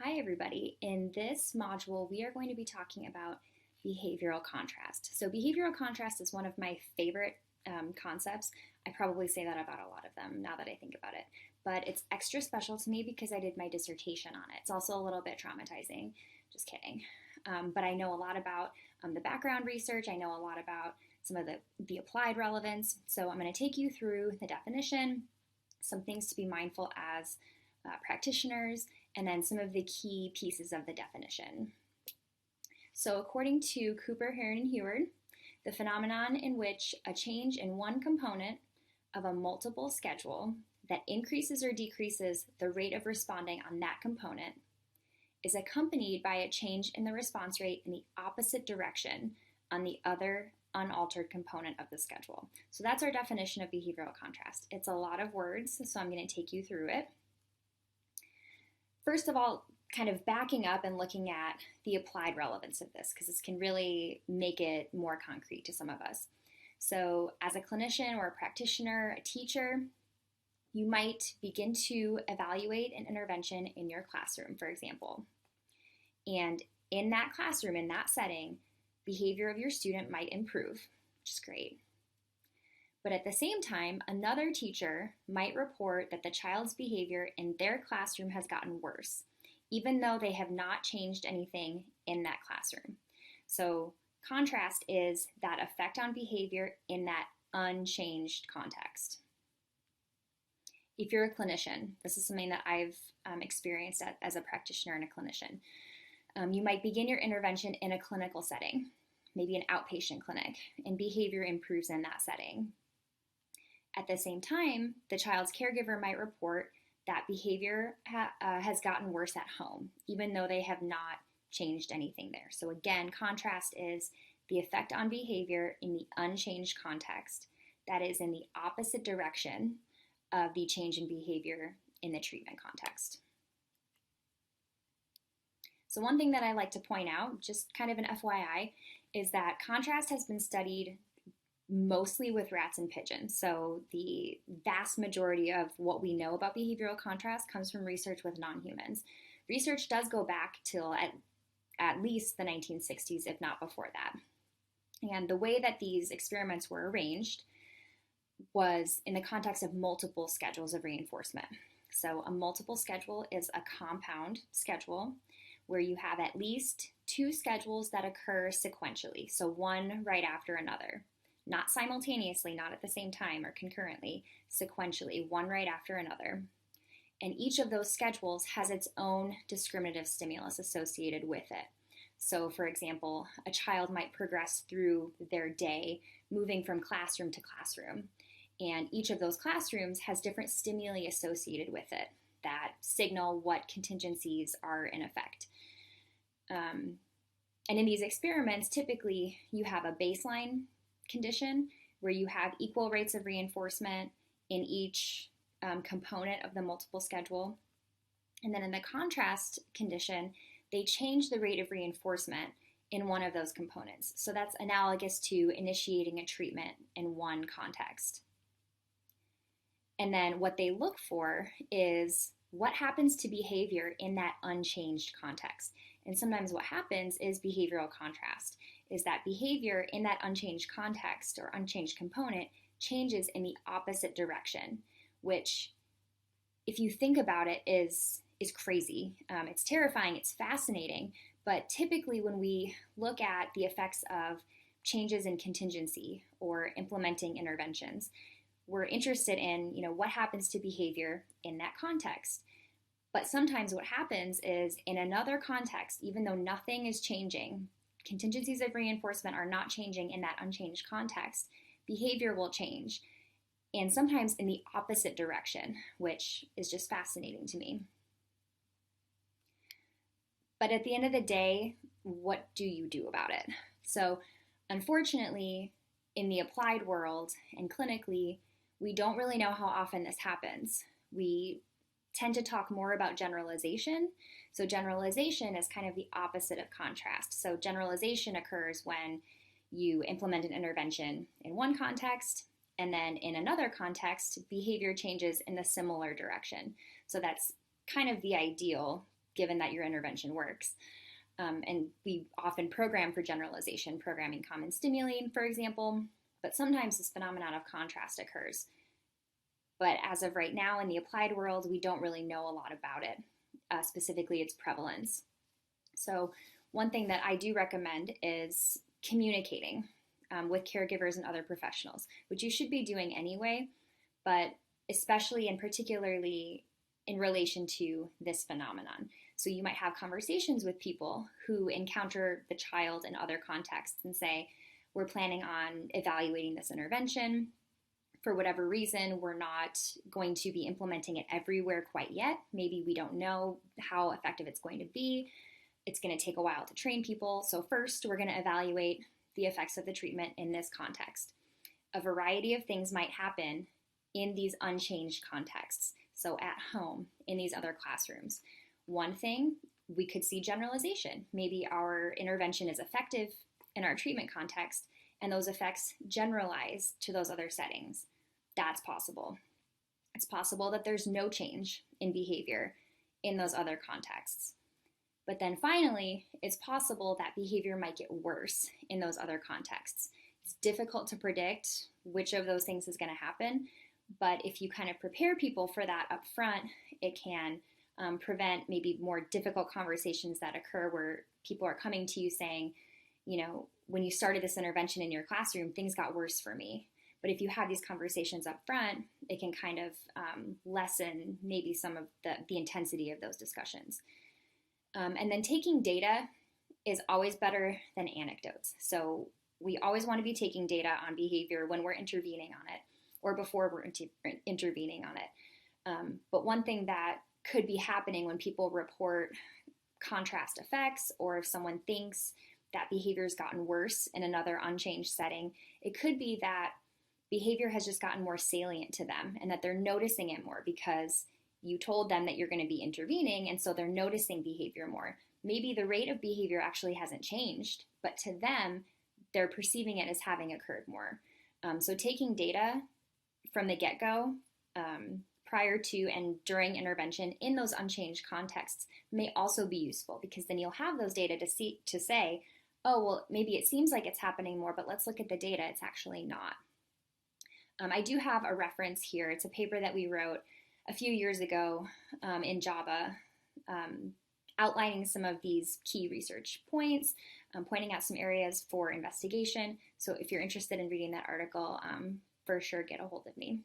Hi, everybody. In this module, we are going to be talking about behavioral contrast. So, behavioral contrast is one of my favorite concepts. I probably say that about a lot of them now that I think about it, but it's extra special to me because I did my dissertation on it. It's also a little bit traumatizing. Just kidding. But I know a lot about the background research, I know a lot about some of the applied relevance. So, I'm going to take you through the definition, some things to be mindful as practitioners, and then some of the key pieces of the definition. So, according to Cooper, Heron, and Heward, the phenomenon in which a change in one component of a multiple schedule that increases or decreases the rate of responding on that component is accompanied by a change in the response rate in the opposite direction on the other unaltered component of the schedule. So that's our definition of behavioral contrast. It's a lot of words, so I'm going to take you through it. First of all, kind of backing up and looking at the applied relevance of this, because this can really make it more concrete to some of us. So, as a clinician or a practitioner, a teacher, you might begin to evaluate an intervention in your classroom, for example. And in that classroom, in that setting, behavior of your student might improve, which is great. But at the same time, another teacher might report that the child's behavior in their classroom has gotten worse, even though they have not changed anything in that classroom. So, contrast is that effect on behavior in that unchanged context. If you're a clinician, this is something that I've experienced as a practitioner and a clinician. You might begin your intervention in a clinical setting, maybe an outpatient clinic, and behavior improves in that setting. At the same time, the child's caregiver might report that behavior has gotten worse at home, even though they have not changed anything there. So again, contrast is the effect on behavior in the unchanged context that is in the opposite direction of the change in behavior in the treatment context. So one thing that I like to point out, just kind of an FYI, is that contrast has been studied mostly with rats and pigeons. So the vast majority of what we know about behavioral contrast comes from research with non-humans. Research does go back till at least the 1960s, if not before that. And the way that these experiments were arranged was in the context of multiple schedules of reinforcement. So a multiple schedule is a compound schedule where you have at least two schedules that occur sequentially, so one right after another. Not simultaneously, not at the same time or concurrently, sequentially, one right after another. And each of those schedules has its own discriminative stimulus associated with it. So, for example, a child might progress through their day moving from classroom to classroom. And each of those classrooms has different stimuli associated with it that signal what contingencies are in effect. And in these experiments, typically you have a baseline condition where you have equal rates of reinforcement in each component of the multiple schedule. And then in the contrast condition, they change the rate of reinforcement in one of those components. So that's analogous to initiating a treatment in one context. And then what they look for is what happens to behavior in that unchanged context. And sometimes what happens is behavioral contrast, is that behavior in that unchanged context or unchanged component changes in the opposite direction, which, if you think about it, is crazy. It's terrifying, it's fascinating, but typically when we look at the effects of changes in contingency or implementing interventions, we're interested in, what happens to behavior in that context. But sometimes what happens is in another context, even though nothing is changing, contingencies of reinforcement are not changing in that unchanged context, behavior will change. And sometimes in the opposite direction, which is just fascinating to me. But at the end of the day, what do you do about it? So unfortunately, in the applied world and clinically, we don't really know how often this happens. We tend to talk more about generalization. So generalization is kind of the opposite of contrast. So generalization occurs when you implement an intervention in one context, and then in another context, behavior changes in the similar direction. So that's kind of the ideal given that your intervention works. And we often program for generalization, programming common stimuli, for example, but sometimes this phenomenon of contrast occurs. But as of right now in the applied world, we don't really know a lot about it, specifically its prevalence. So one thing that I do recommend is communicating with caregivers and other professionals, which you should be doing anyway, but especially and particularly in relation to this phenomenon. So you might have conversations with people who encounter the child in other contexts and say, we're planning on evaluating this intervention. For whatever reason, we're not going to be implementing it everywhere quite yet. Maybe we don't know how effective it's going to be. It's going to take a while to train people. So first, we're going to evaluate the effects of the treatment in this context. A variety of things might happen in these unchanged contexts. So at home, in these other classrooms. One thing, we could see generalization. Maybe our intervention is effective in our treatment context, and those effects generalize to those other settings. That's possible. It's possible that there's no change in behavior in those other contexts. But then finally, it's possible that behavior might get worse in those other contexts. It's difficult to predict which of those things is going to happen, but if you kind of prepare people for that up front, it can prevent maybe more difficult conversations that occur where people are coming to you saying, you know, when you started this intervention in your classroom, things got worse for me. But if you have these conversations up front, it can kind of lessen maybe some of the intensity of those discussions. And then taking data is always better than anecdotes. So we always want to be taking data on behavior when we're intervening on it or before we're intervening on it. But one thing that could be happening when people report contrast effects, or if someone thinks that behavior has gotten worse in another unchanged setting, it could be that behavior has just gotten more salient to them and that they're noticing it more because you told them that you're going to be intervening, and so they're noticing behavior more. Maybe the rate of behavior actually hasn't changed, but to them, they're perceiving it as having occurred more. So taking data from the get-go, prior to and during intervention in those unchanged contexts may also be useful, because then you'll have those data to say, oh, well, maybe it seems like it's happening more, but let's look at the data. It's actually not. I do have a reference here. It's a paper that we wrote a few years ago in JABA, outlining some of these key research points, pointing out some areas for investigation. So if you're interested in reading that article, for sure get a hold of me.